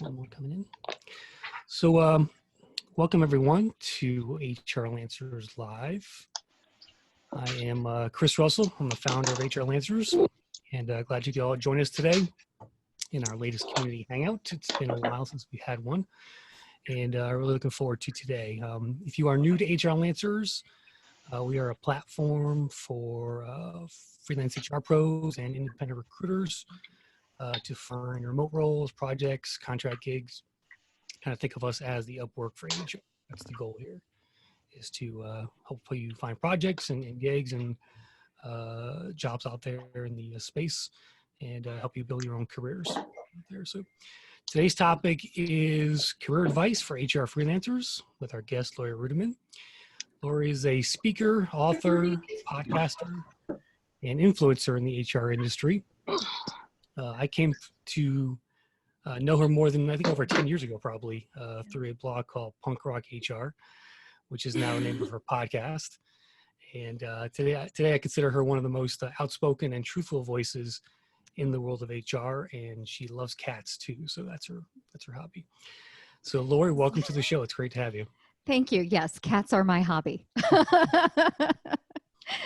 One more coming in. So welcome everyone to HR Lancers Live. I am Chris Russell. I'm the founder of HR Lancers, and glad you could all join us today in our latest community hangout. It's been a while since we had one, and really looking forward to today. If you are new to HR Lancers, we are a platform for freelance HR pros and independent recruiters to find remote roles, projects, contract gigs. Kind of think of us as the Upwork for HR. That's the goal here, is to hopefully you find projects and gigs and jobs out there in the space and help you build your own careers there. So today's topic is career advice for HR freelancers with our guest, Laurie Ruettimann. Laurie is a speaker, author, podcaster, and influencer in the HR industry. I came to know her more than, I think, over 10 years ago, probably, through a blog called Punk Rock HR, which is now the name of her podcast. And today I consider her one of the most outspoken and truthful voices in the world of HR, and she loves cats too. So that's her hobby. So Laurie, welcome to the show. It's great to have you. Thank you. Yes, cats are my hobby.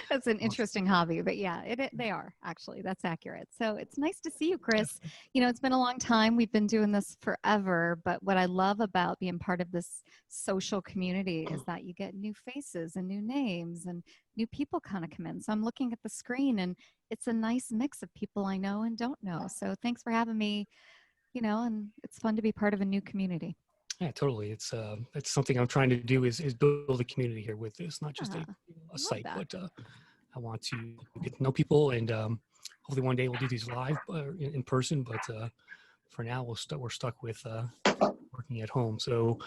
That's an interesting hobby, but yeah, they are actually. That's accurate. So it's nice to see you, Chris. You know, it's been a long time. We've been doing this forever, but what I love about being part of this social community is that you get new faces and new names and new people kind of come in. So I'm looking at the screen and it's a nice mix of people I know and don't know. So thanks for having me, you know, and it's fun to be part of a new community. Yeah, totally. It's something I'm trying to do is build a community here with this, not just a site, but I want to get to know people, and hopefully one day we'll do these live in person. But for now, we're stuck with working at home. So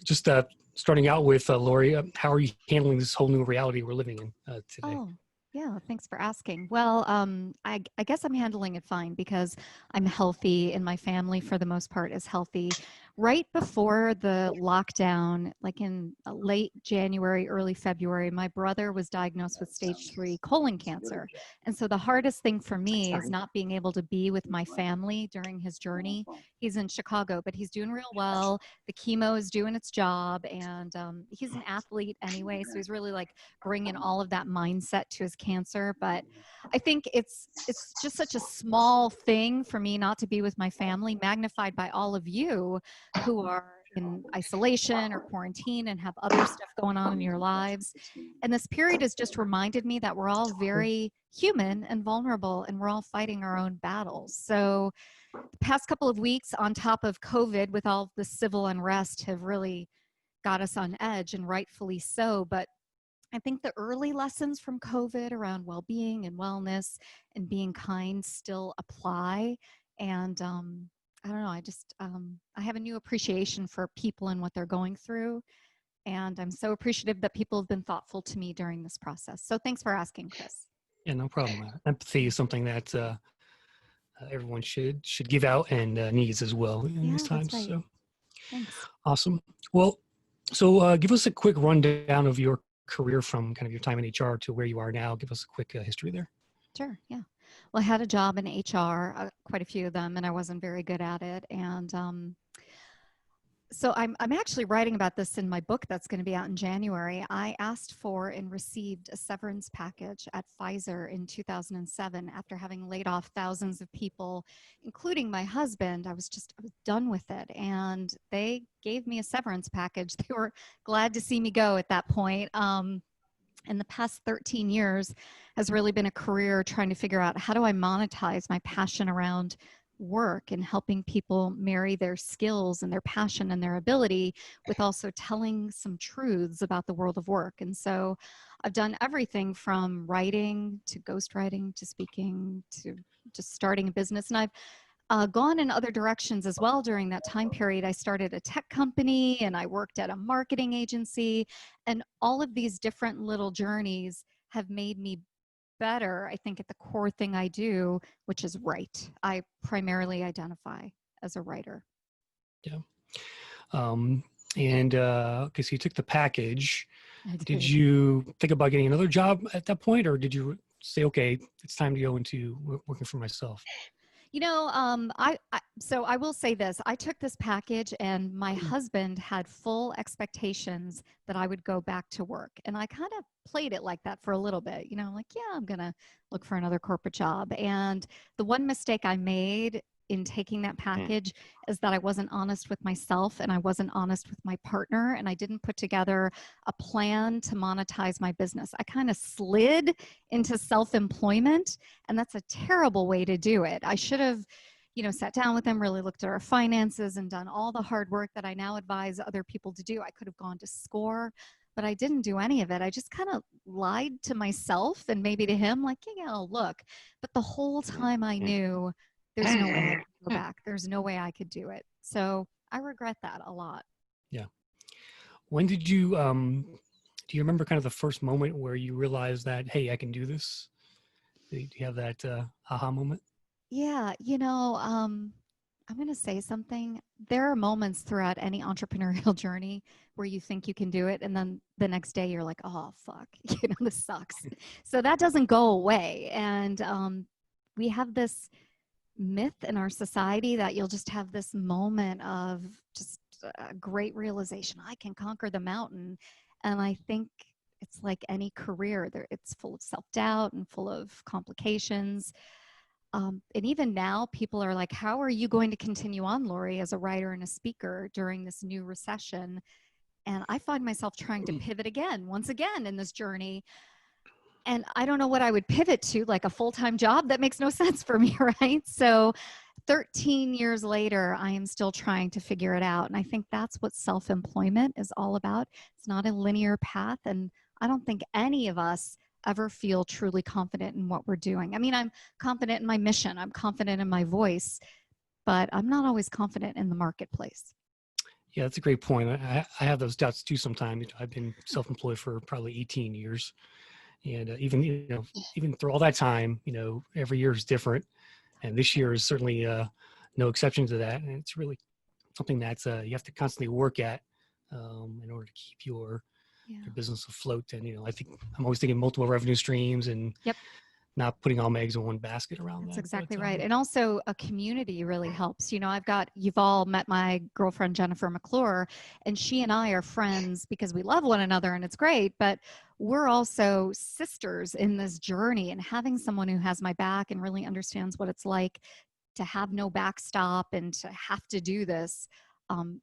just starting out with Laurie, how are you handling this whole new reality we're living in today? Oh. Yeah, thanks for asking. Well, I guess I'm handling it fine because I'm healthy and my family, for the most part, is healthy. Right before the lockdown, like in late January, early February, my brother was diagnosed with stage 3 colon cancer. And so the hardest thing for me is not being able to be with my family during his journey. He's in Chicago, but he's doing real well. The chemo is doing its job, and he's an athlete anyway, so he's really like bringing all of that mindset to his cancer. But I think it's just such a small thing for me not to be with my family, magnified by all of you who are in isolation or quarantine and have other stuff going on in your lives. And this period has just reminded me that we're all very human and vulnerable, and we're all fighting our own battles. So the past couple of weeks, on top of COVID, with all the civil unrest, have really got us on edge, and rightfully so. But I think the early lessons from COVID around well-being and wellness and being kind still apply. And I don't know, I have a new appreciation for people and what they're going through. And I'm so appreciative that people have been thoughtful to me during this process. So thanks for asking, Chris. Yeah, no problem. Empathy is something that everyone should give out and needs as well in these times. That's right. So Thanks. Awesome. Well, so give us a quick rundown of your career from kind of your time in HR to where you are now. Give us a quick history there. Sure. Yeah. Well, I had a job in HR, quite a few of them, and I wasn't very good at it. And so I'm actually writing about this in my book that's going to be out in January. I asked for and received a severance package at Pfizer in 2007 after having laid off thousands of people, including my husband. I was done with it. And they gave me a severance package. They were glad to see me go at that point. In the past 13 years has really been a career trying to figure out, how do I monetize my passion around work and helping people marry their skills and their passion and their ability with also telling some truths about the world of work. And so I've done everything from writing to ghostwriting to speaking to just starting a business. And I've gone in other directions as well during that time period. I started a tech company and I worked at a marketing agency, and all of these different little journeys have made me better, I think, at the core thing I do, which is write. I primarily identify as a writer. Yeah. Okay, so you took the package. Did you think about getting another job at that point, or did you say, okay, it's time to go into working for myself? So I will say this. I took this package and my husband had full expectations that I would go back to work. And I kind of played it like that for a little bit. Like, yeah, I'm going to look for another corporate job. And the one mistake I made in taking that package is that I wasn't honest with myself and I wasn't honest with my partner, and I didn't put together a plan to monetize my business. I kind of slid into self-employment, and that's a terrible way to do it. I should have sat down with them, really looked at our finances and done all the hard work that I now advise other people to do. I could have gone to SCORE, but I didn't do any of it. I just kind of lied to myself and maybe to him, like, yeah, I'll look. But the whole time I knew there's no way I could go back. There's no way I could do it. So I regret that a lot. Yeah. When did you, do you remember kind of the first moment where you realized that, hey, I can do this? Do you have that aha moment? Yeah. I'm going to say something. There are moments throughout any entrepreneurial journey where you think you can do it. And then the next day you're like, oh, fuck, this sucks. So that doesn't go away. And we have this myth in our society that you'll just have this moment of just a great realization. I can conquer the mountain. And I think it's like any career. It's full of self-doubt and full of complications. And even now, people are like, how are you going to continue on, Laurie, as a writer and a speaker during this new recession? And I find myself trying to pivot once again in this journey. And I don't know what I would pivot to, like a full-time job. That makes no sense for me, right? So 13 years later, I am still trying to figure it out. And I think that's what self-employment is all about. It's not a linear path. And I don't think any of us ever feel truly confident in what we're doing. I mean, I'm confident in my mission. I'm confident in my voice, but I'm not always confident in the marketplace. Yeah, that's a great point. I have those doubts too sometimes. I've been self-employed for probably 18 years. And even through all that time, every year is different. And this year is certainly no exception to that. And it's really something that's you have to constantly work at in order to keep your business afloat. And, I think I'm always thinking multiple revenue streams and not putting all my eggs in one basket around that. That's exactly right. And also a community really helps. You've all met my girlfriend, Jennifer McClure, and she and I are friends because we love one another and it's great, but we're also sisters in this journey, and having someone who has my back and really understands what it's like to have no backstop and to have to do this.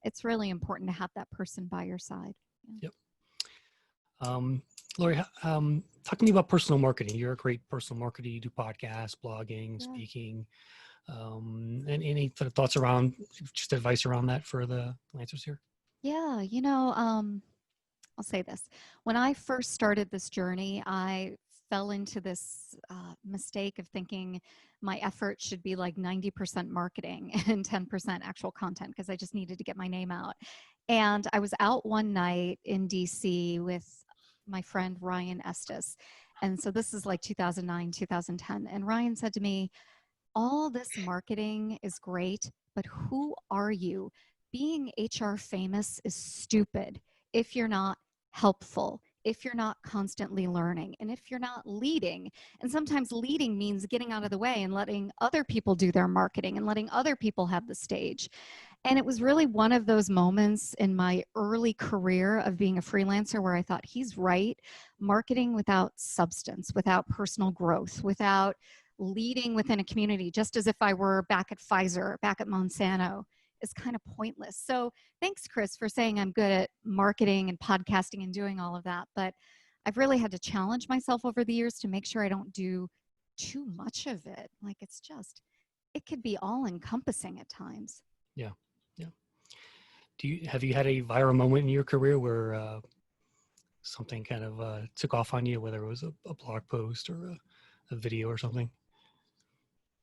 It's really important to have that person by your side. Yep. Laurie, talk to me about personal marketing. You're a great personal marketer. You do podcasts, blogging, speaking. And any sort of thoughts around, just advice around that for the Lancers here? Yeah, I'll say this. When I first started this journey, I fell into this mistake of thinking my effort should be like 90% marketing and 10% actual content because I just needed to get my name out. And I was out one night in DC with my friend Ryan Estes. And so this is like 2009, 2010. And Ryan said to me, all this marketing is great, but who are you? Being HR famous is stupid if you're not helpful, if you're not constantly learning, and if you're not leading. And sometimes leading means getting out of the way and letting other people do their marketing and letting other people have the stage. And it was really one of those moments in my early career of being a freelancer where I thought, he's right. Marketing without substance, without personal growth, without leading within a community, just as if I were back at Pfizer, back at Monsanto, is kind of pointless. So thanks, Chris, for saying I'm good at marketing and podcasting and doing all of that. But I've really had to challenge myself over the years to make sure I don't do too much of it. Like it could be all encompassing at times. Yeah. Have you had a viral moment in your career where something kind of took off on you, whether it was a blog post or a video or something?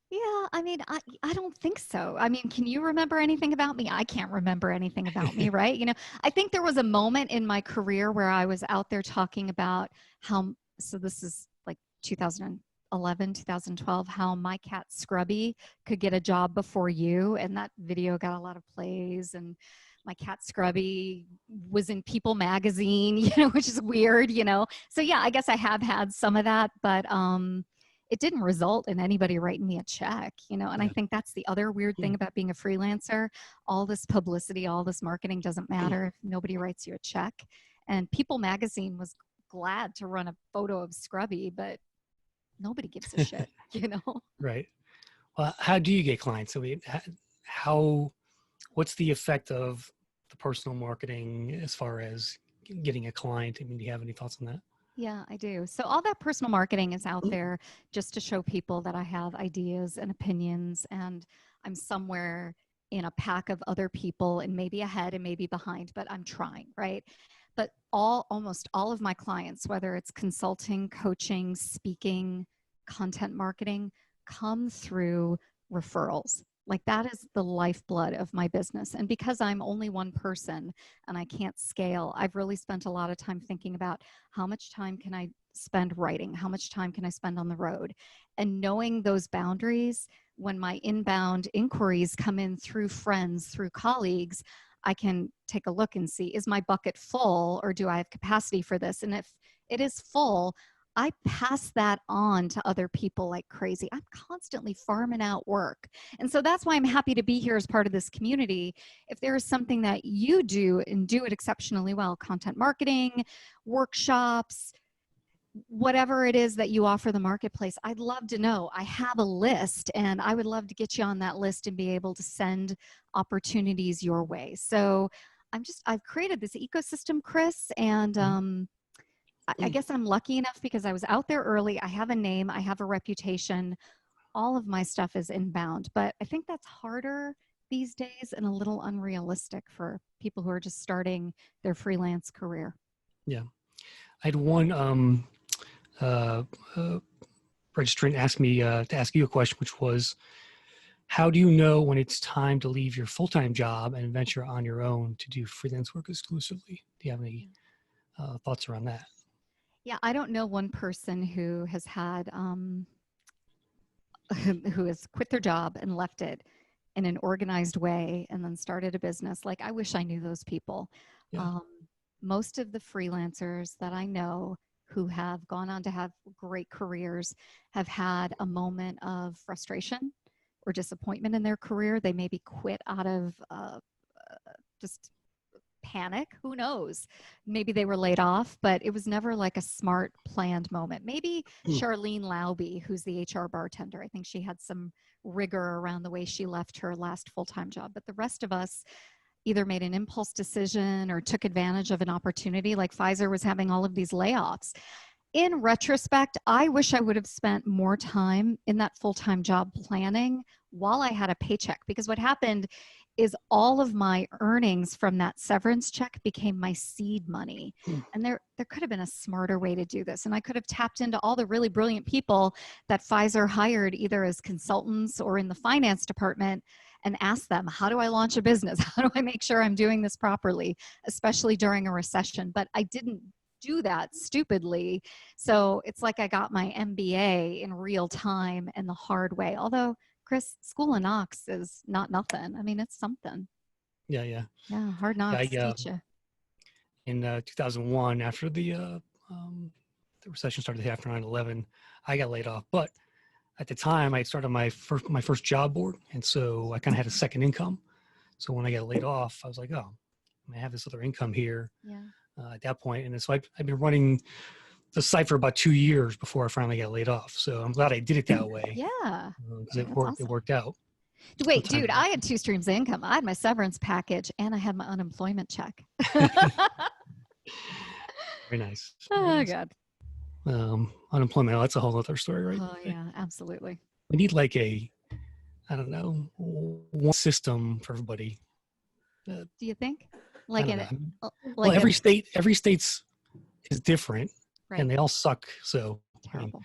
Yeah, I mean, I don't think so. I mean, can you remember anything about me? I can't remember anything about me, right? I think there was a moment in my career where I was out there talking about so this is like 2011, 2012, how my cat Scrubby could get a job before you. And that video got a lot of plays, and my cat Scrubby was in People magazine, which is weird, So yeah, I guess I have had some of that, but, it didn't result in anybody writing me a check, you know. And I Yeah. think that's the other weird thing about being a freelancer. All this publicity, all this marketing doesn't matter if nobody writes you a check. And People magazine was glad to run a photo of Scrubby, but nobody gives a shit, you know. Right. Well, how do you get clients? I mean, what's the effect of the personal marketing as far as getting a client? I mean, do you have any thoughts on that? Yeah, I do. So all that personal marketing is out there just to show people that I have ideas and opinions, and I'm somewhere in a pack of other people, and maybe ahead and maybe behind, but I'm trying, right? But almost all of my clients, whether it's consulting, coaching, speaking, content marketing, come through referrals. Like that is the lifeblood of my business. And because I'm only one person and I can't scale, I've really spent a lot of time thinking about how much time can I spend writing? How much time can I spend on the road? And knowing those boundaries, when my inbound inquiries come in through friends, through colleagues, I can take a look and see, is my bucket full or do I have capacity for this? And if it is full, I pass that on to other people like crazy. I'm constantly farming out work. And so that's why I'm happy to be here as part of this community. If there is something that you do and do it exceptionally well, content marketing, workshops, whatever it is that you offer the marketplace, I'd love to know. I have a list and I would love to get you on that list and be able to send opportunities your way. So I've created this ecosystem, Chris, and I guess I'm lucky enough because I was out there early. I have a name, I have a reputation. All of my stuff is inbound, but I think that's harder these days and a little unrealistic for people who are just starting their freelance career. Yeah. I had one registrant ask me to ask you a question, which was, how do you know when it's time to leave your full-time job and venture on your own to do freelance work exclusively? Do you have any thoughts around that? Yeah, I don't know one person who has had who has quit their job and left it in an organized way and then started a business. Like, I wish I knew those people. Yeah. Most of the freelancers that I know who have gone on to have great careers have had a moment of frustration or disappointment in their career. They maybe quit out of just panic. Who knows? Maybe they were laid off, but it was never like a smart planned moment. Maybe Charlene Laube, who's the HR bartender, I think she had some rigor around the way she left her last full-time job. But the rest of us either made an impulse decision or took advantage of an opportunity, like Pfizer was having all of these layoffs. In retrospect, I wish I would have spent more time in that full-time job planning while I had a paycheck, because what happened is all of my earnings from that severance check became my seed money. And there could have been a smarter way to do this. And I could have tapped into all the really brilliant people that Pfizer hired either as consultants or in the finance department and asked them, how do I launch a business? How do I make sure I'm doing this properly, especially during a recession? But I didn't do that stupidly. So it's like I got my MBA in real time and the hard way. Although, Chris, School of Knocks is not nothing. I mean, it's something. Yeah. Yeah. Yeah, hard knocks teach you. In 2001, after the recession started after 9/11, I got laid off. But at the time, I started my first job board, and so I kind of had a second income. So when I got laid off, I was like, oh, I have this other income here. Yeah. At that point, and so I've been running the site for about 2 years before I finally got laid off. So I'm glad I did it that way. Yeah. Because it worked. Awesome. It worked out. Wait, dude, I had 2 streams of income. I had my severance package and I had my unemployment check. Very nice. Oh, God. Unemployment, that's a whole other story, right? Oh, yeah, absolutely. We need like I don't know, one system for everybody. Do you think? Like well, every state's is different, right. And they all suck. So terrible.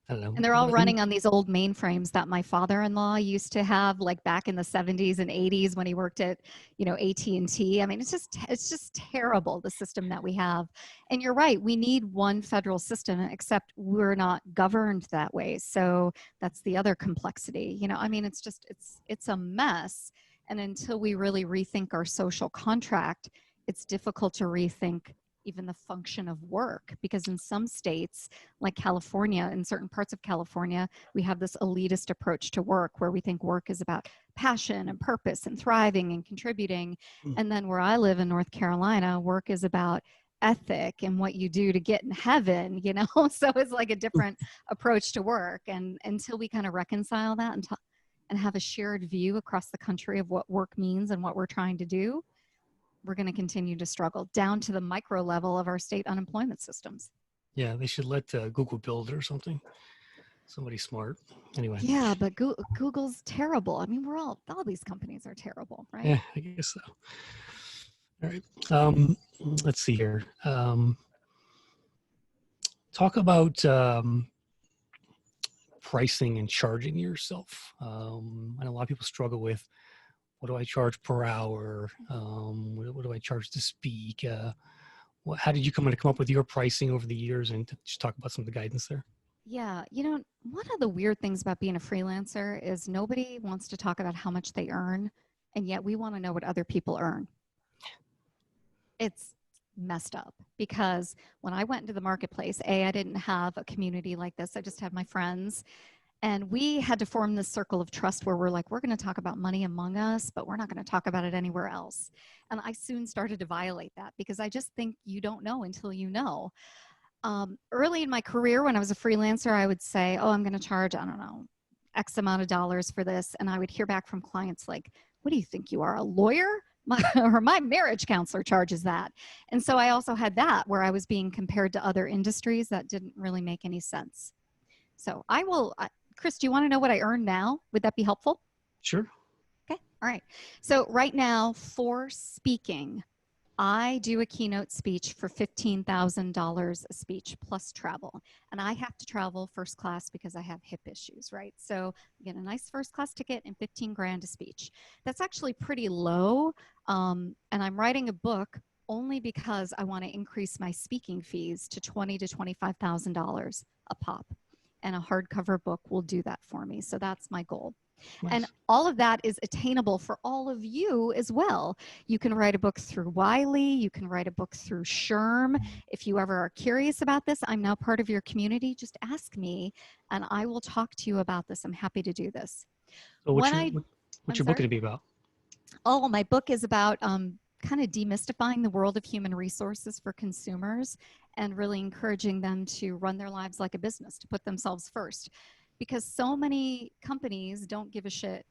I don't know. And they're all running on these old mainframes that my father-in-law used to have, like back in the 70s and 80s when he worked at, AT&T. I mean, it's just terrible, the system that we have. And you're right, we need one federal system, except we're not governed that way. So that's the other complexity. I mean, it's a mess. And until we really rethink our social contract, it's difficult to rethink even the function of work, because in some states like California, in certain parts of California, we have this elitist approach to work where we think work is about passion and purpose and thriving and contributing. And then where I live in North Carolina, work is about ethic and what you do to get in heaven, you know? So it's like a different approach to work. And until we kind of reconcile that and have a shared view across the country of what work means and what we're trying to do, we're going to continue to struggle down to the micro level of our state unemployment systems. Yeah, they should let Google build it or something. Somebody smart. Anyway. Yeah, but Google's terrible. I mean, all these companies are terrible, right? Yeah, I guess so. All right. Let's see here. Talk about pricing and charging yourself. I know a lot of people struggle with, what do I charge per hour? What do I charge to speak? How did you come up with your pricing over the years? And just talk about some of the guidance there. Yeah, one of the weird things about being a freelancer is nobody wants to talk about how much they earn, and yet we want to know what other people earn. It's messed up, because when I went into the marketplace, I didn't have a community like this. I just had my friends, and we had to form this circle of trust where we're like, we're going to talk about money among us, but we're not going to talk about it anywhere else. And I soon started to violate that, because I just think you don't know until you know. Early in my career, when I was a freelancer, I would say, oh, I'm going to charge, I don't know, X amount of dollars for this. And I would hear back from clients like, what do you think you are, a lawyer? My marriage counselor charges that. And so I also had that where I was being compared to other industries that didn't really make any sense. So Chris, do you want to know what I earn now? Would that be helpful? Sure. Okay. All right. So right now, for speaking, I do a keynote speech for $15,000 a speech plus travel. And I have to travel first class because I have hip issues, right? So I get a nice first class ticket and 15 grand a speech. That's actually pretty low. And I'm writing a book only because I want to increase my speaking fees to $20,000 to $25,000 a pop. And a hardcover book will do that for me. So that's my goal. Nice. And all of that is attainable for all of you as well. You can write a book through Wiley. You can write a book through Sherm. If you ever are curious about this, I'm now part of your community. Just ask me and I will talk to you about this. I'm happy to do this. So what's your book going to be about? Oh, my book is about kind of demystifying the world of human resources for consumers and really encouraging them to run their lives like a business, to put themselves first. Because so many companies don't give a shit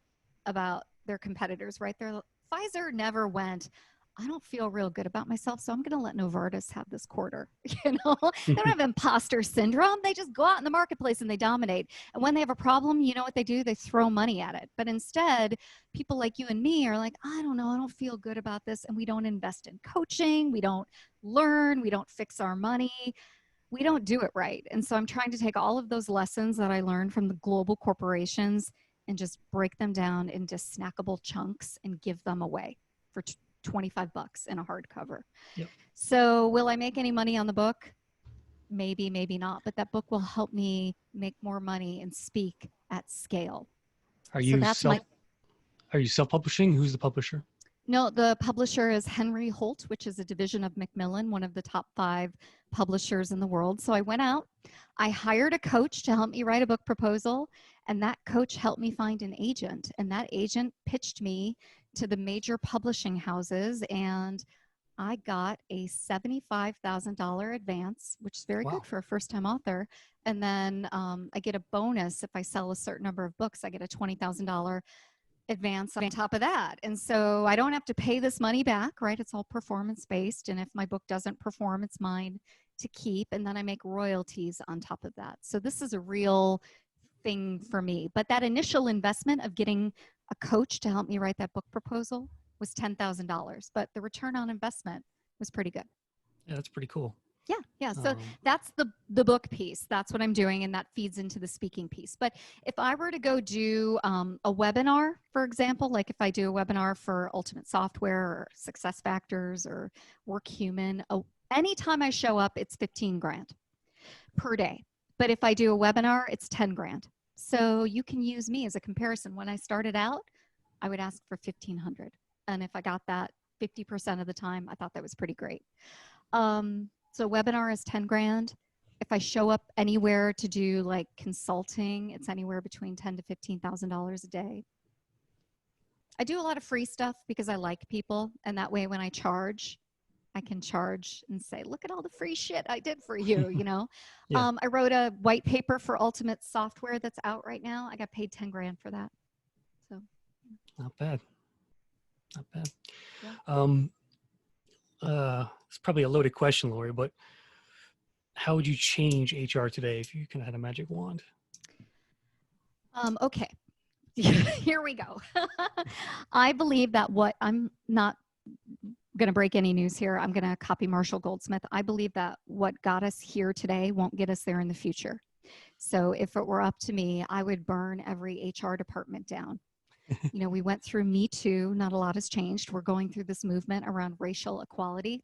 about their competitors, right? Pfizer never went, I don't feel real good about myself, so I'm going to let Novartis have this quarter. They don't have imposter syndrome. They just go out in the marketplace and they dominate. And when they have a problem, you know what they do? They throw money at it. But instead, people like you and me are like, I don't know, I don't feel good about this. And we don't invest in coaching. We don't learn. We don't fix our money. We don't do it right. And so I'm trying to take all of those lessons that I learned from the global corporations and just break them down into snackable chunks and give them away for $25 in a hardcover. Yep. So will I make any money on the book? Maybe, maybe not. But that book will help me make more money and speak at scale. Are you self-publishing? Who's the publisher? No, the publisher is Henry Holt, which is a division of Macmillan, one of the top 5 publishers in the world. So I went out, I hired a coach to help me write a book proposal, and that coach helped me find an agent. And that agent pitched me to the major publishing houses, and I got a $75,000 advance, which is very good for a first-time author. And then I get a bonus if I sell a certain number of books. I get a $20,000 advance on top of that. And so I don't have to pay this money back, right? It's all performance based. And if my book doesn't perform, it's mine to keep. And then I make royalties on top of that. So this is a real thing for me. But that initial investment of getting a coach to help me write that book proposal was $10,000. But the return on investment was pretty good. Yeah, that's pretty cool. Yeah. So that's the book piece. That's what I'm doing, and that feeds into the speaking piece. But if I were to go do a webinar, for example, like if I do a webinar for Ultimate Software or Success Factors or Work Human, anytime I show up, it's 15 grand per day. But if I do a webinar, it's 10 grand. So you can use me as a comparison. When I started out, I would ask for 1,500. And if I got that 50% of the time, I thought that was pretty great. So webinar is 10 grand. If I show up anywhere to do like consulting, it's anywhere between $10,000 to $15,000 a day. I do a lot of free stuff because I like people, and that way when I charge, I can charge and say, look at all the free shit I did for you, you know? Yeah. I wrote a white paper for Ultimate Software that's out right now. I got paid 10 grand for that. So Not bad. Not bad. Yeah. It's probably a loaded question, Laurie, but how would you change HR today if you kind of had a magic wand? Okay. Here we go. I believe that I'm not going to break any news here. I'm going to copy Marshall Goldsmith. I believe that what got us here today won't get us there in the future. So if it were up to me, I would burn every HR department down. You know, we went through Me Too. Not a lot has changed. We're going through this movement around racial equality.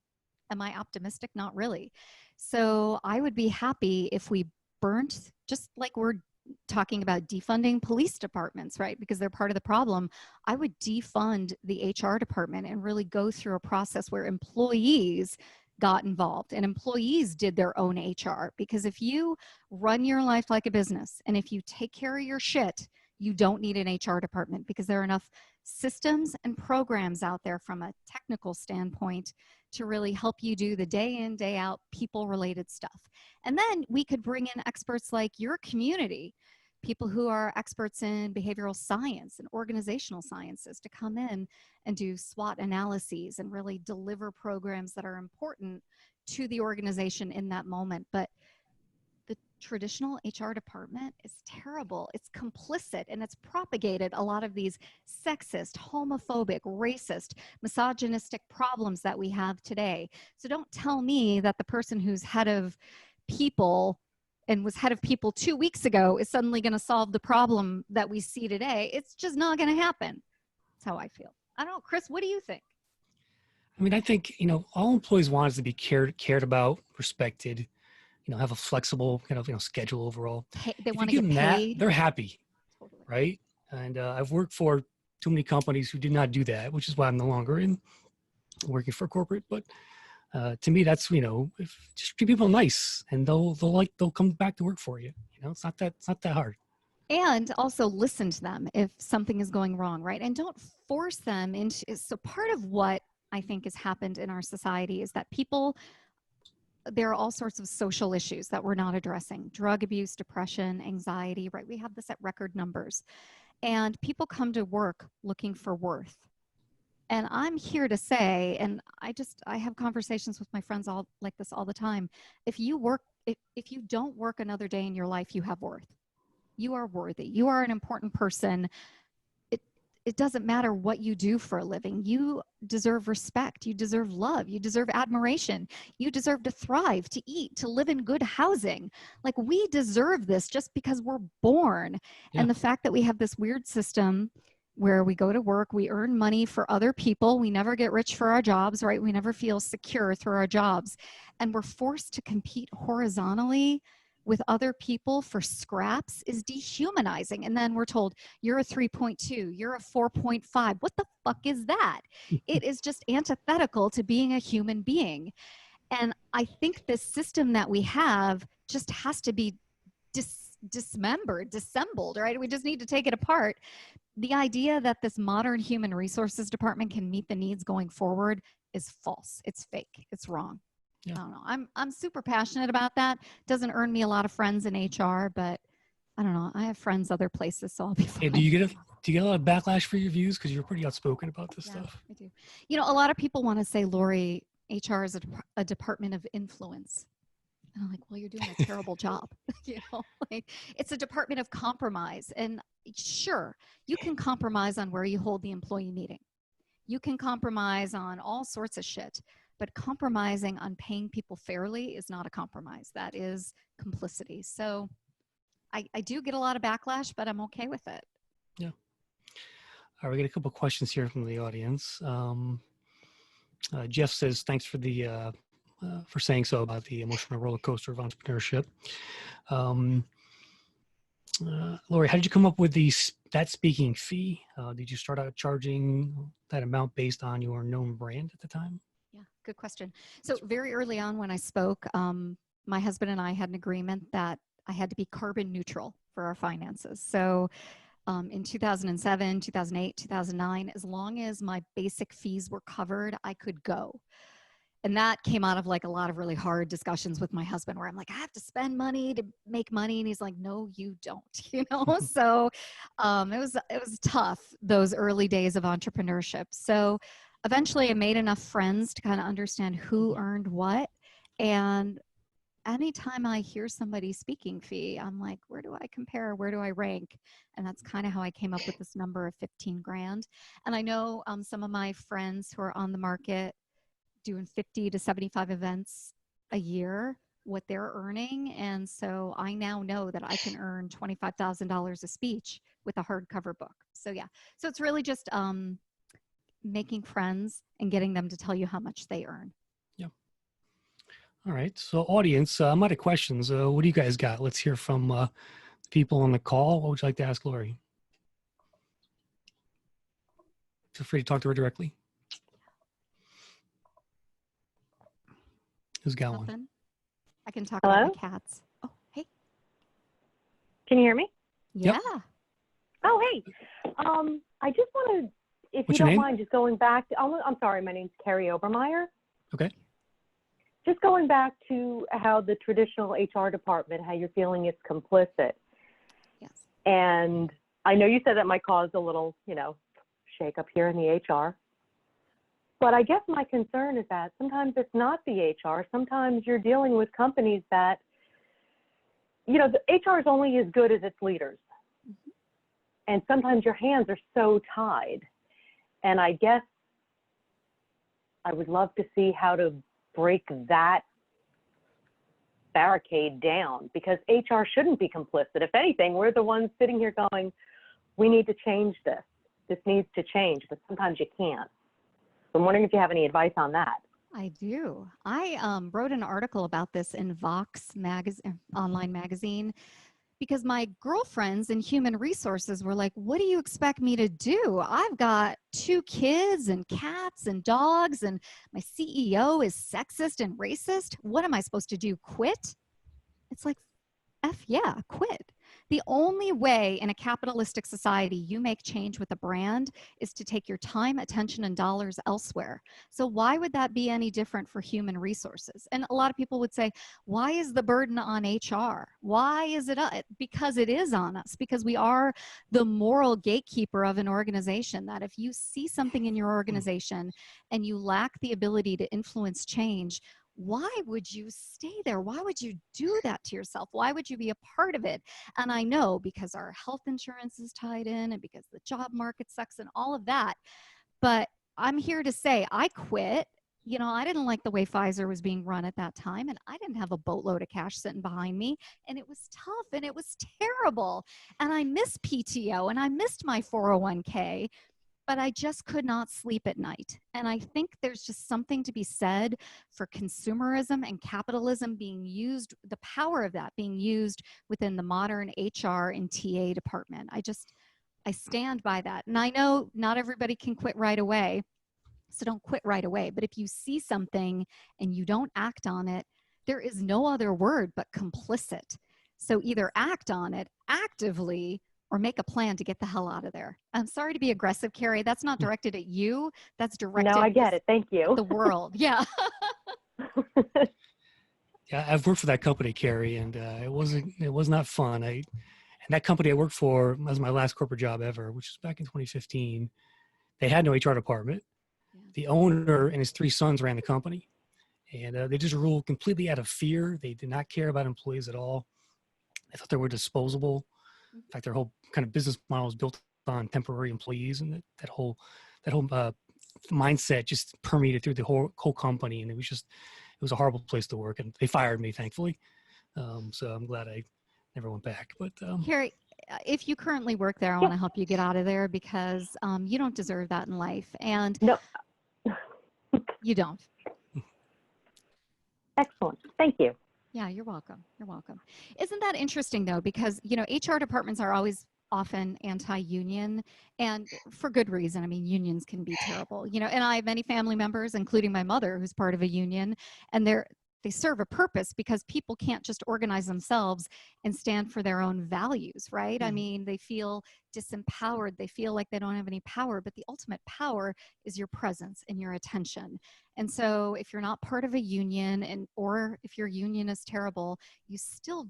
Am I optimistic? Not really. So I would be happy if we burnt, just like we're talking about defunding police departments, right? Because they're part of the problem. I would defund the HR department and really go through a process where employees got involved and employees did their own HR. Because if you run your life like a business and if you take care of your shit, you don't need an HR department because there are enough systems and programs out there from a technical standpoint to really help you do the day in, day out, people related stuff. And then we could bring in experts like your community, people who are experts in behavioral science and organizational sciences to come in and do SWOT analyses and really deliver programs that are important to the organization in that moment. But the traditional HR department is terrible. It's complicit and it's propagated a lot of these sexist, homophobic, racist, misogynistic problems that we have today. So don't tell me that the person who's head of people and was head of people 2 weeks ago is suddenly going to solve the problem that we see today. It's just not going to happen. That's how I feel. I don't know, Chris, what do you think? I mean, I think, all employees want us to be cared about, respected, have a flexible kind of, schedule overall. They If want you to give get them paid. that, they're happy, Totally. right? And I've worked for too many companies who did not do that, which is why I'm no longer in working for corporate. But to me, that's, if just treat people nice and they'll come back to work for you. It's not that hard. And also listen to them if something is going wrong, right? And don't force them into. So part of what I think has happened in our society is that there are all sorts of social issues that we're not addressing. Drug abuse, depression, anxiety, right? We have this at record numbers. And people come to work looking for worth. And I'm here to say, and I have conversations with my friends all like this all the time. If you don't work another day in your life, you have worth. You are worthy. You are an important person. It doesn't matter what you do for a living. You deserve respect. You deserve love. You deserve admiration. You deserve to thrive, to eat, to live in good housing. Like we deserve this just because we're born. Yeah. And the fact that we have this weird system where we go to work, we earn money for other people. We never get rich for our jobs, right? We never feel secure through our jobs. And we're forced to compete horizontally with other people for scraps is dehumanizing. And then we're told you're a 3.2, you're a 4.5. What the fuck is that? It is just antithetical to being a human being. And I think this system that we have just has to be dissembled, right? We just need to take it apart. The idea that this modern human resources department can meet the needs going forward is false. It's fake. It's wrong. Yeah. I don't know. I'm super passionate about that. Doesn't earn me a lot of friends in HR, but I don't know. I have friends other places, so I'll be fine. Hey, do you get a lot of backlash for your views because you're pretty outspoken about this stuff? I do. A lot of people want to say, Laurie, HR is a department of influence. And I'm like, well, you're doing a terrible job. It's a department of compromise. And sure, you can compromise on where you hold the employee meeting. You can compromise on all sorts of shit. But compromising on paying people fairly is not a compromise. That is complicity. So I do get a lot of backlash, but I'm okay with it. Yeah. All right, we got a couple of questions here from the audience. Jeff says, thanks for saying so about the emotional roller coaster of entrepreneurship. Laurie, how did you come up with that speaking fee? Did you start out charging that amount based on your known brand at the time? Yeah. Good question. So very early on when I spoke, my husband and I had an agreement that I had to be carbon neutral for our finances. So in 2007, 2008, 2009, as long as my basic fees were covered, I could go. And that came out of like a lot of really hard discussions with my husband where I'm like, I have to spend money to make money. And he's like, no, you don't, you know? So it was tough, those early days of entrepreneurship. So eventually I made enough friends to kind of understand who earned what. And anytime I hear somebody speaking fee, I'm like, where do I compare? Where do I rank? And that's kind of how I came up with this number of 15 grand. And I know some of my friends who are on the market doing 50 to 75 events a year, what they're earning. And so I now know that I can earn $25,000 a speech with a hardcover book. So yeah, so it's really just making friends and getting them to tell you how much they earn. Yeah. All right. So audience, I'm out of questions. What do you guys got? Let's hear from people on the call. What would you like to ask Laurie? Feel free to talk to her directly. Who's got Nothing. one? I can talk Hello? about my cats. Oh, hey. Can you hear me? Yeah. Yep. Oh, hey. I just want to, if What's you your don't name? mind, just going back. I'm sorry, my name's Carrie Obermeyer. Okay. Just going back to how the traditional HR department, how you're feeling it's complicit. Yes. And I know you said that might cause a little, shake up here in the HR. But I guess my concern is that sometimes it's not the HR. Sometimes you're dealing with companies that, the HR is only as good as its leaders. Mm-hmm. And sometimes your hands are so tied. And I guess I would love to see how to break that barricade down, because HR shouldn't be complicit. If anything, we're the ones sitting here going, we need to change this. This needs to change, but sometimes you can't. I'm wondering if you have any advice on that. I do. I wrote an article about this in Vox online magazine, because my girlfriends in human resources were like, what do you expect me to do? I've got 2 kids and cats and dogs, and my CEO is sexist and racist. What am I supposed to do? Quit? It's like, F yeah, quit. The only way in a capitalistic society you make change with a brand is to take your time, attention, and dollars elsewhere. So why would that be any different for human resources? And a lot of people would say, why is the burden on HR? Why is it? Because it is on us, because we are the moral gatekeeper of an organization, that if you see something in your organization and you lack the ability to influence change, why would you stay there? Why would you do that to yourself? Why would you be a part of it? And I know because our health insurance is tied in and because the job market sucks and all of that. But I'm here to say I quit. I didn't like the way Pfizer was being run at that time, and I didn't have a boatload of cash sitting behind me, and it was tough and it was terrible. And I missed PTO and I missed my 401k. But I just could not sleep at night. And I think there's just something to be said for consumerism and capitalism being used, the power of that being used within the modern HR and TA department. I stand by that. And I know not everybody can quit right away, so don't quit right away. But if you see something and you don't act on it, there is no other word but complicit. So either act on it actively or make a plan to get the hell out of there. I'm sorry to be aggressive, Carrie. That's not directed at you. That's directed No, I get it. Thank you. at the world. Yeah. Yeah, I've worked for that company, Carrie, and it was not fun. And that company I worked for was my last corporate job ever, which was back in 2015. They had no HR department. Yeah. The owner and his 3 sons ran the company, and they just ruled completely out of fear. They did not care about employees at all. They thought they were disposable. In fact, their whole kind of business model was built on temporary employees, and that whole mindset just permeated through the whole company. And it was a horrible place to work. And they fired me, thankfully. So I'm glad I never went back. But Carrie, if you currently work there, I want to help you get out of there, because you don't deserve that in life. And No. you don't. Excellent. Thank you. Yeah, you're welcome. You're welcome. Isn't that interesting though? Because, HR departments are always often anti-union, and for good reason. I mean, unions can be terrible, and I have many family members, including my mother, who's part of a union, and they serve a purpose because people can't just organize themselves and stand for their own values, right? I mean, they feel disempowered. They feel like they don't have any power, but the ultimate power is your presence and your attention. And so if you're not part of a union, or if your union is terrible, you still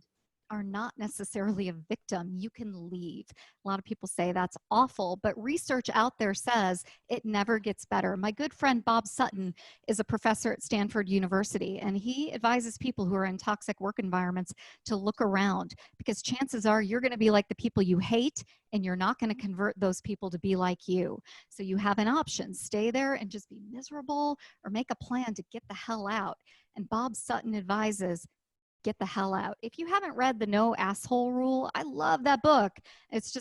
are not necessarily a victim. You can leave. A lot of people say that's awful, but research out there says it never gets better. My good friend Bob Sutton is a professor at Stanford University, and he advises people who are in toxic work environments to look around, because chances are you're going to be like the people you hate, and you're not going to convert those people to be like you. So you have an option: stay there and just be miserable, or make a plan to get the hell out. And Bob Sutton advises, get the hell out. If you haven't read The No Asshole Rule, I love that book. It's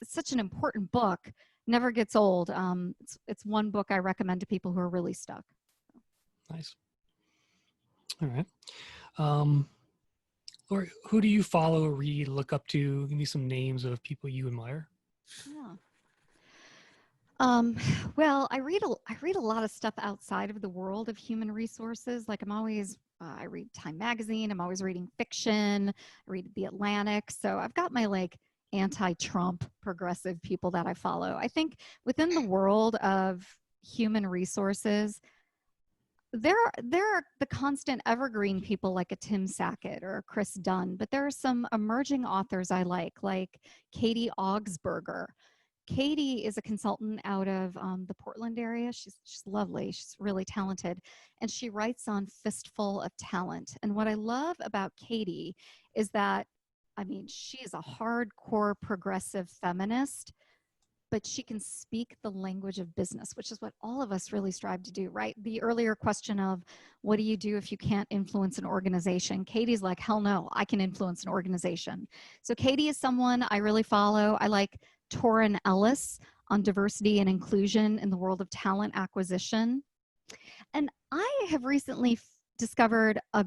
such an important book. Never gets old. It's one book I recommend to people who are really stuck. Nice. All right. Laurie, who do you follow, read, look up to? Give me some names of people you admire. Yeah. Well, I read a lot of stuff outside of the world of human resources. Like I read Time Magazine. I'm always reading fiction. I read The Atlantic. So I've got my anti-Trump progressive people that I follow. I think within the world of human resources, there are the constant evergreen people like a Tim Sackett or a Chris Dunn, but there are some emerging authors I like Katie Augsburger. Katie is a consultant out of the Portland area. She's lovely. She's really talented. And she writes on Fistful of Talent. And what I love about Katie is that, I mean, she is a hardcore progressive feminist, but she can speak the language of business, which is what all of us really strive to do, right? The earlier question of what do you do if you can't influence an organization? Katie's like, hell no, I can influence an organization. So Katie is someone I really follow. I like Torrin Ellis on diversity and inclusion in the world of talent acquisition. And I have recently discovered a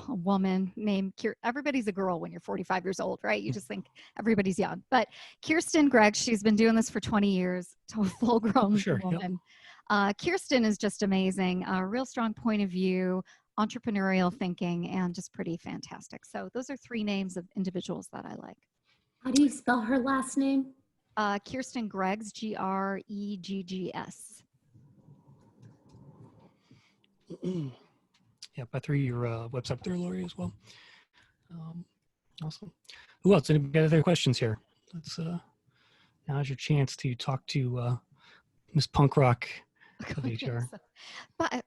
woman named everybody's a girl when you're 45 years old, right? You just think everybody's young. But Kirsten Gregg, she's been doing this for 20 years, a full-grown woman. Yep. Kirsten is just amazing, a real strong point of view, entrepreneurial thinking, and just pretty fantastic. So those are three names of individuals that I like. How do you spell her last name? Kirsten Greggs, Greggs. Yeah, I threw your website there, Laurie, as well. Awesome. Who else? Anybody got other questions here? Now's your chance to talk to Miss Punk Rock of HR.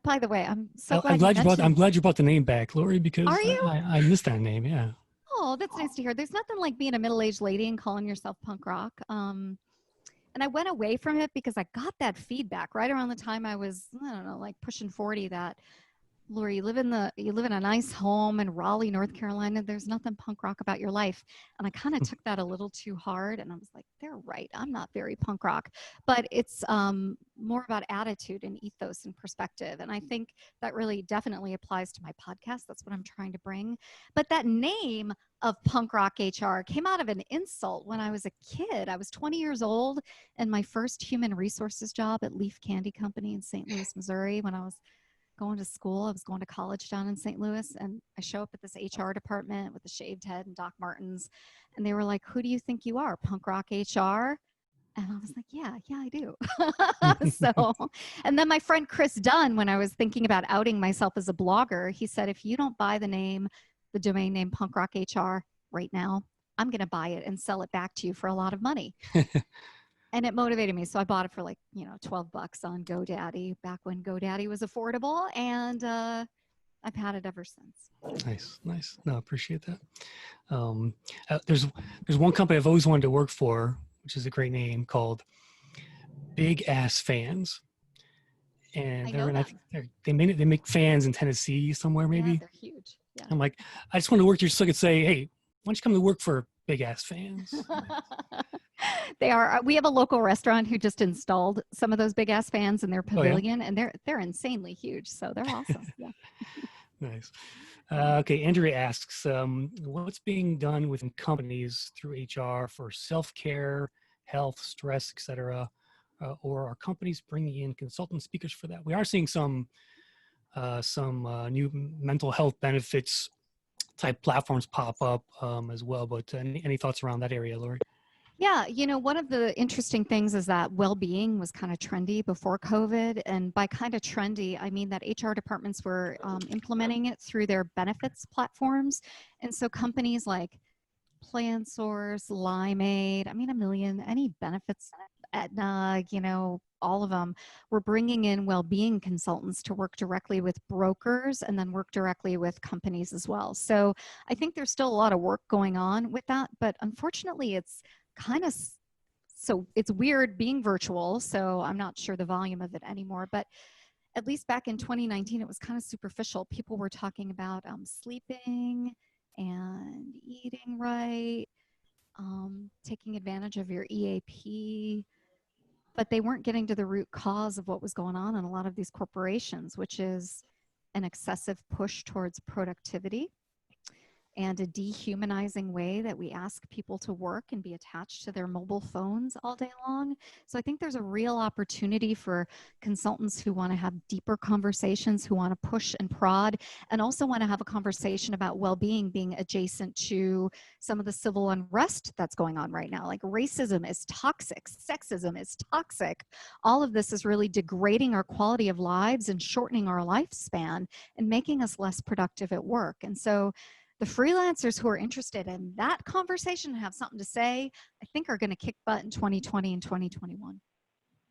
By the way, I'm glad you brought the name back, Laurie, because are you? I missed that name. Yeah. Oh, that's nice to hear. There's nothing like being a middle-aged lady and calling yourself punk rock. And I went away from it because I got that feedback right around the time I was, I don't know, pushing 40, that Laurie, you live in a nice home in Raleigh, North Carolina. There's nothing punk rock about your life. And I kind of took that a little too hard, and I was like, they're right. I'm not very punk rock, but it's more about attitude and ethos and perspective. And I think that really definitely applies to my podcast. That's what I'm trying to bring. But that name of punk rock HR came out of an insult when I was a kid. I was 20 years old, and my first human resources job at Leaf Candy Company in St. Louis, Missouri, when I was going to school. I was going to college down in St. Louis, and I show up at this HR department with a shaved head and Doc Martens, and they were like, who do you think you are, punk rock HR? And I was like, yeah, I do. And then my friend Chris Dunn, when I was thinking about outing myself as a blogger, he said, if you don't buy the domain name punk rock HR right now, I'm going to buy it and sell it back to you for a lot of money. And it motivated me. So I bought it for $12 on GoDaddy, back when GoDaddy was affordable. And I've had it ever since. Nice. No, I appreciate that. There's one company I've always wanted to work for, which is a great name, called Big Ass Fans. And they make fans in Tennessee somewhere, maybe. Yeah, they're huge. Yeah. I'm like, I just want to work here so I could say, hey, why don't you come to work for Big Ass Fans? They are. We have a local restaurant who just installed some of those Big Ass Fans in their pavilion, and they're insanely huge. So they're awesome. Yeah. Nice. Okay, Andrea asks, what's being done within companies through HR for self-care, health, stress, etc., or are companies bringing in consultant speakers for that? We are seeing some new mental health benefits type platforms pop up as well. But any thoughts around that area, Laurie? Yeah, one of the interesting things is that well-being was kind of trendy before COVID. And by kind of trendy, I mean that HR departments were implementing it through their benefits platforms. And so companies like Plan Source, Limeade, I mean, any benefits, Aetna, all of them, were bringing in well-being consultants to work directly with brokers and then work directly with companies as well. So I think there's still a lot of work going on with that, but unfortunately it's so it's weird being virtual. So I'm not sure the volume of it anymore, but at least back in 2019, it was kind of superficial. People were talking about sleeping and eating right, taking advantage of your EAP, but they weren't getting to the root cause of what was going on in a lot of these corporations, which is an excessive push towards productivity and a dehumanizing way that we ask people to work and be attached to their mobile phones all day long. So I think there's a real opportunity for consultants who want to have deeper conversations, who want to push and prod, and also want to have a conversation about well-being being adjacent to some of the civil unrest that's going on right now. Like racism is toxic, sexism is toxic. All of this is really degrading our quality of lives and shortening our lifespan and making us less productive at work. And so the freelancers who are interested in that conversation and have something to say, I think are going to kick butt in 2020 and 2021.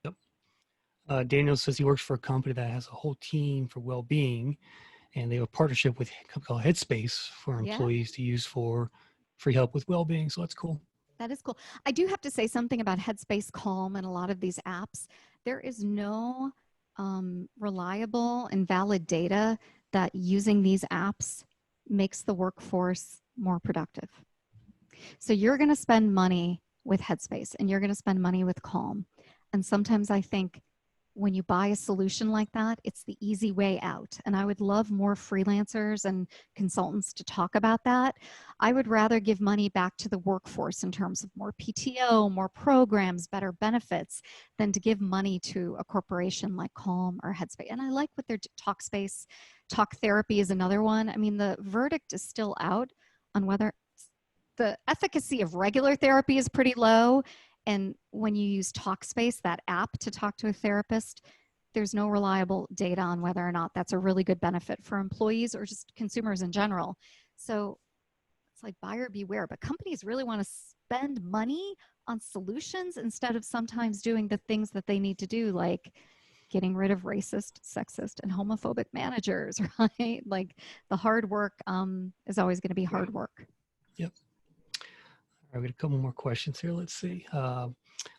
Yep. Daniel says he works for a company that has a whole team for well-being, and they have a partnership with a company called Headspace for employees to use for free help with well-being. So that's cool. That is cool. I do have to say something about Headspace, Calm, and a lot of these apps. There is no reliable and valid data that using these apps makes the workforce more productive. So you're going to spend money with Headspace and you're going to spend money with Calm. And sometimes I think when you buy a solution like that, it's the easy way out. And I would love more freelancers and consultants to talk about that. I would rather give money back to the workforce in terms of more PTO, more programs, better benefits, than to give money to a corporation like Calm or Headspace. And I like what their Talkspace, Talk Therapy is another one. I mean, the verdict is still out on whether the efficacy of regular therapy is pretty low. And when you use Talkspace, that app to talk to a therapist, there's no reliable data on whether or not that's a really good benefit for employees or just consumers in general. So it's like buyer beware, but companies really want to spend money on solutions instead of sometimes doing the things that they need to do, like getting rid of racist, sexist, and homophobic managers, right? Like the hard work is always going to be hard work. Yep. I've got a couple more questions here. Let's see.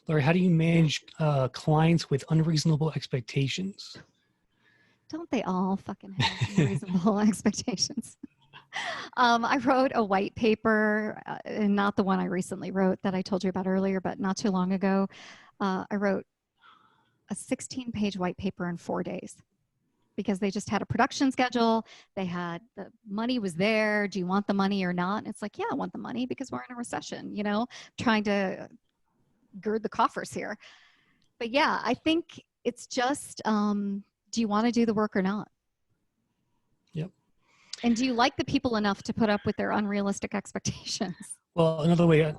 Laurie, how do you manage clients with unreasonable expectations? Don't they all fucking have unreasonable expectations? I wrote a white paper, and not the one I recently wrote that I told you about earlier, but not too long ago. I wrote a 16-page white paper in 4 days because they just had a production schedule. They had the money was there. Do you want the money or not? And it's like, yeah, I want the money because we're in a recession, trying to gird the coffers here. But yeah, I think it's just, do you want to do the work or not? Yep. And do you like the people enough to put up with their unrealistic expectations? Well, another way,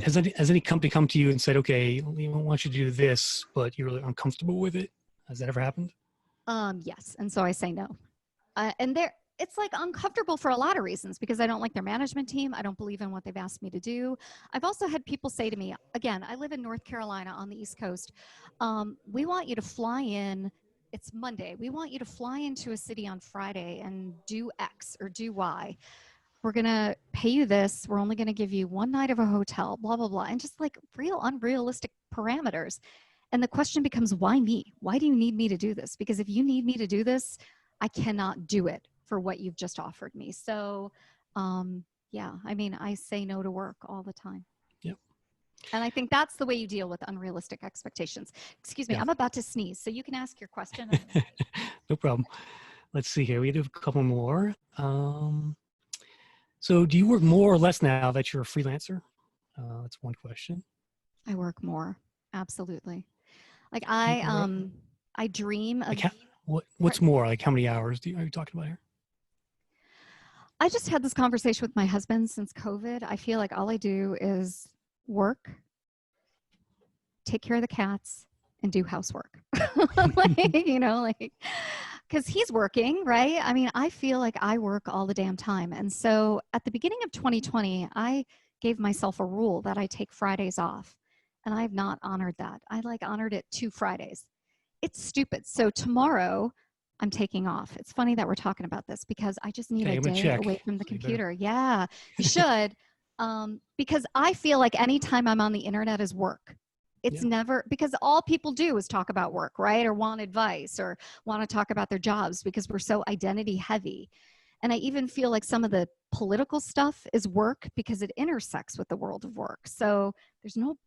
has any company come to you and said, okay, we want you to do this, but you're really uncomfortable with it? Has that ever happened? Yes. And so I say no. And it's like uncomfortable for a lot of reasons because I don't like their management team. I don't believe in what they've asked me to do. I've also had people say to me, again, I live in North Carolina on the East Coast. We want you to fly in. It's Monday. We want you to fly into a city on Friday and do X or do Y. We're going to pay you this. We're only going to give you one night of a hotel, blah, blah, blah. And just like real unrealistic parameters. And the question becomes, why me? Why do you need me to do this? Because if you need me to do this, I cannot do it for what you've just offered me. So, yeah, I mean, I say no to work all the time. Yep. And I think that's the way you deal with unrealistic expectations. Excuse me, Yeah. I'm about to sneeze, so you can ask your question. No problem. let's see here. We have a couple more. So do you work more or less now that you're a freelancer? That's one question. I work more. Absolutely. Like More- I dream of Like what's more? Like how many hours are you talking about here? I just had this conversation with my husband since COVID. I feel like all I do is work, take care of the cats, and do housework. Like, because he's working, right? I mean, I feel like I work all the damn time. And so at the beginning of 2020, I gave myself a rule that I take Fridays off. And I've not honored that. I honored it 2 Fridays. It's stupid. So tomorrow I'm taking off. It's funny that we're talking about this because I just need Okay, a I'm gonna day check. away from the So you better- computer. Yeah, you should. Because I feel like anytime I'm on the internet is work. It's never, because all people do is talk about work, right? Or want advice or want to talk about their jobs because we're so identity heavy. And I even feel like some of the political stuff is work because it intersects with the world of work. So there's no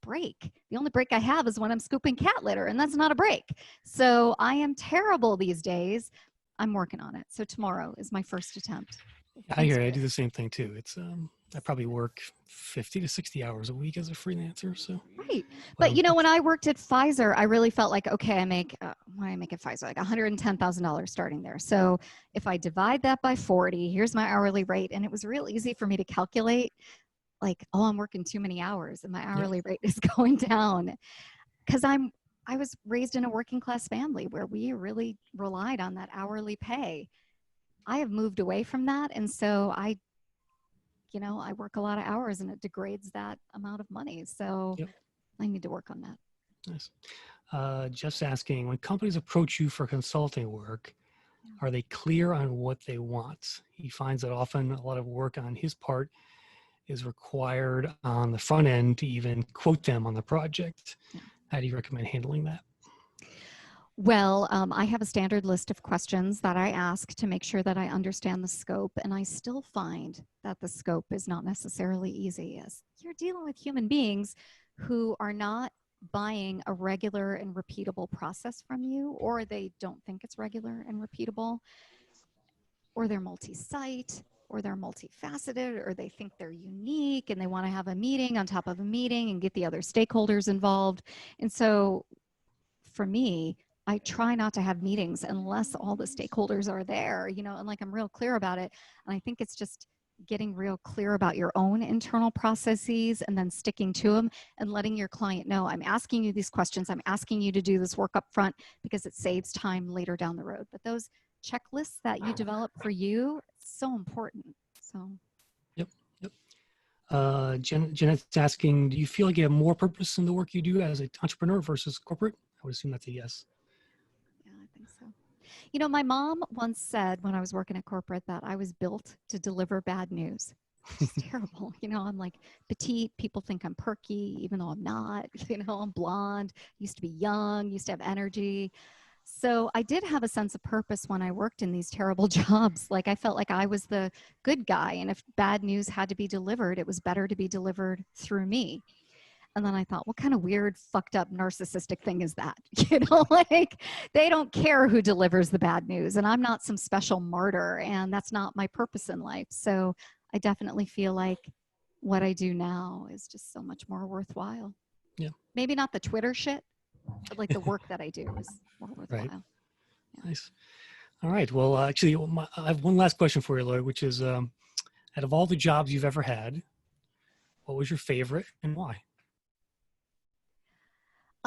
break. The only break I have is when I'm scooping cat litter, and that's not a break. So I am terrible these days. I'm working on it. So tomorrow is my first attempt. I hear you. I do the same thing too. It's I probably work 50 to 60 hours a week as a freelancer. So right. But when I worked at Pfizer, I really felt like, okay, I make what I make at Pfizer, like $110,000 starting there. So if I divide that by 40, here's my hourly rate. And it was real easy for me to calculate like, oh, I'm working too many hours and my hourly rate is going down. Because I was raised in a working class family where we really relied on that hourly pay. I have moved away from that. And so I work a lot of hours and it degrades that amount of money. So I need to work on that. Nice. Jeff's asking, when companies approach you for consulting work, are they clear on what they want? He finds that often a lot of work on his part is required on the front end to even quote them on the project. How do you recommend handling that? Well, I have a standard list of questions that I ask to make sure that I understand the scope, and I still find that the scope is not necessarily easy, as you're dealing with human beings who are not buying a regular and repeatable process from you, or they don't think it's regular and repeatable, or they're multi-site, or they're multifaceted, or they think they're unique and they want to have a meeting on top of a meeting and get the other stakeholders involved. And so for me, I try not to have meetings unless all the stakeholders are there, and like I'm real clear about it. And I think it's just getting real clear about your own internal processes and then sticking to them and letting your client know, I'm asking you these questions. I'm asking you to do this work up front because it saves time later down the road. But those checklists that you develop for you, it's so important. So. Yep. Jeanette's asking, do you feel like you have more purpose in the work you do as an entrepreneur versus corporate? I would assume that's a yes. Yeah, I think so. My mom once said when I was working at corporate that I was built to deliver bad news. It's terrible. I'm like petite. People think I'm perky, even though I'm not. I'm blonde, used to be young, used to have energy. So I did have a sense of purpose when I worked in these terrible jobs. Like I felt like I was the good guy. And if bad news had to be delivered, it was better to be delivered through me. And then I thought, what kind of weird, fucked up, narcissistic thing is that? Like they don't care who delivers the bad news. And I'm not some special martyr. And that's not my purpose in life. So I definitely feel like what I do now is just so much more worthwhile. Yeah. Maybe not the Twitter shit, but like the work that I do is more worthwhile. Right. Yeah. Nice. All right. Well, actually, I have one last question for you, Laurie, which is, out of all the jobs you've ever had, what was your favorite and why?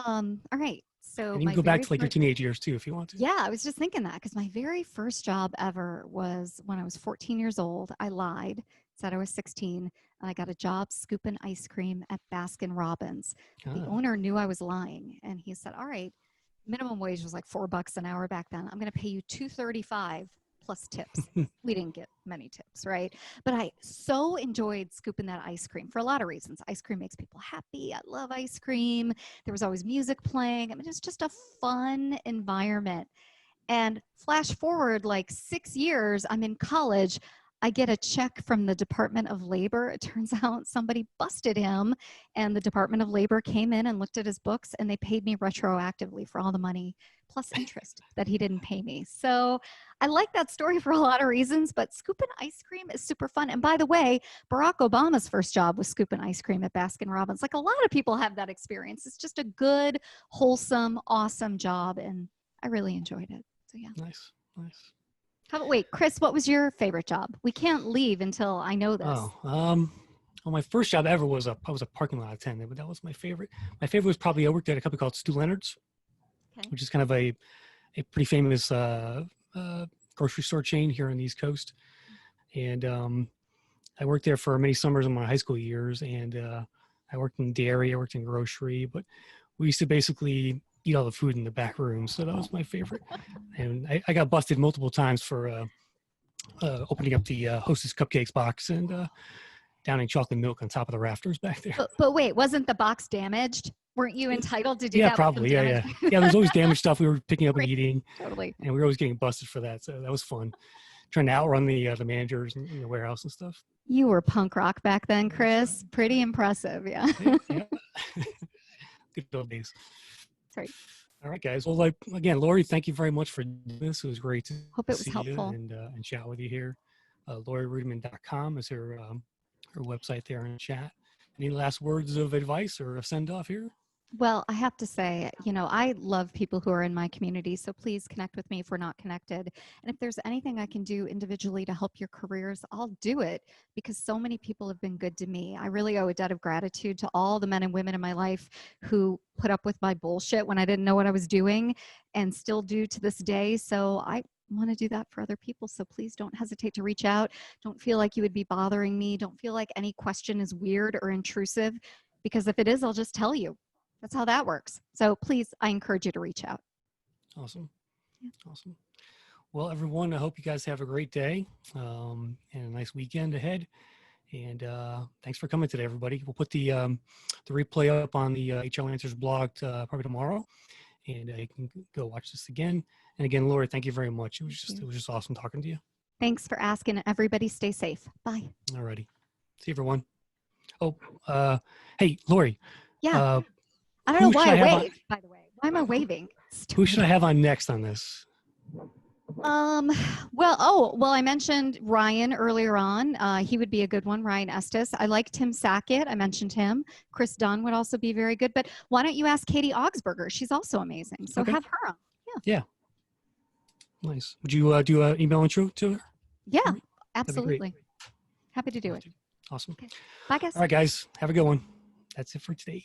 All right. So And you can go back to like your teenage years too, if you want to. Yeah, I was just thinking that because my very first job ever was when I was 14 years old. I lied, said I was 16, and I got a job scooping ice cream at Baskin Robbins. The owner knew I was lying, and he said, all right, minimum wage was like $4 an hour back then. I'm going to pay you $2.35 plus tips. We didn't get many tips, right? But I so enjoyed scooping that ice cream for a lot of reasons. Ice cream makes people happy. I love ice cream. There was always music playing. I mean, it's just a fun environment. And flash forward like 6 years, I'm in college. I get a check from the Department of Labor. It turns out somebody busted him, and the Department of Labor came in and looked at his books, and they paid me retroactively for all the money plus interest that he didn't pay me. So I like that story for a lot of reasons, but scooping ice cream is super fun. And by the way, Barack Obama's first job was scooping ice cream at Baskin-Robbins. Like, a lot of people have that experience. It's just a good, wholesome, awesome job, and I really enjoyed it. So yeah. Nice. Wait, Chris, what was your favorite job? We can't leave until I know this. Well, my first job ever was I was a parking lot attendant, but that was my favorite. My favorite was probably I worked at a company called Stu Leonard's, Okay. which is kind of a pretty famous grocery store chain here on the East Coast. And I worked there for many summers in my high school years, and I worked in dairy, I worked in grocery, but we used to basically eat all the food in the back room. So that was my favorite. And I got busted multiple times for opening up the Hostess Cupcakes box and downing chocolate milk on top of the rafters back there. But wait, wasn't the box damaged? Weren't you entitled to do that? Yeah, probably. Yeah. Yeah, there's always damaged stuff we were picking up and eating. Totally. And we were always getting busted for that. So that was fun. Trying to outrun the managers in the warehouse and stuff. You were punk rock back then, Chris. Pretty impressive. Yeah. Yeah. Good old days. Sorry. All right, guys. Well, again, Laurie, thank you very much for doing this. It was great to Hope it was see helpful. you and chat with you here. LaurieRuettimann.com is her website there in chat. Any last words of advice or a send off here? Well, I have to say, I love people who are in my community, so please connect with me if we're not connected. And if there's anything I can do individually to help your careers, I'll do it, because so many people have been good to me. I really owe a debt of gratitude to all the men and women in my life who put up with my bullshit when I didn't know what I was doing, and still do to this day. So I want to do that for other people. So please don't hesitate to reach out. Don't feel like you would be bothering me. Don't feel like any question is weird or intrusive, because if it is, I'll just tell you. That's how that works. So please, I encourage you to reach out. Awesome. Awesome. Well, everyone, I hope you guys have a great day and a nice weekend ahead. And thanks for coming today, everybody. We'll put the replay up on the HR Answers blog probably tomorrow, and you can go watch this again. And again, Laurie, thank you very much. It was just awesome talking to you. Thanks for asking. Everybody stay safe. Bye. All righty. See you, everyone. Oh, hey, Laurie. Yeah. I don't know why I waved, by the way. Why am I waving? Who should I have on next on this? Well, I mentioned Ryan earlier on. He would be a good one, Ryan Estes. I like Tim Sackett. I mentioned him. Chris Dunn would also be very good. But why don't you ask Katie Augsburger? She's also amazing. So have her on. Yeah. Nice. Would you do an email intro to her? Yeah, absolutely. Happy to do it. Awesome. Okay. Bye, guys. All right, guys. Have a good one. That's it for today.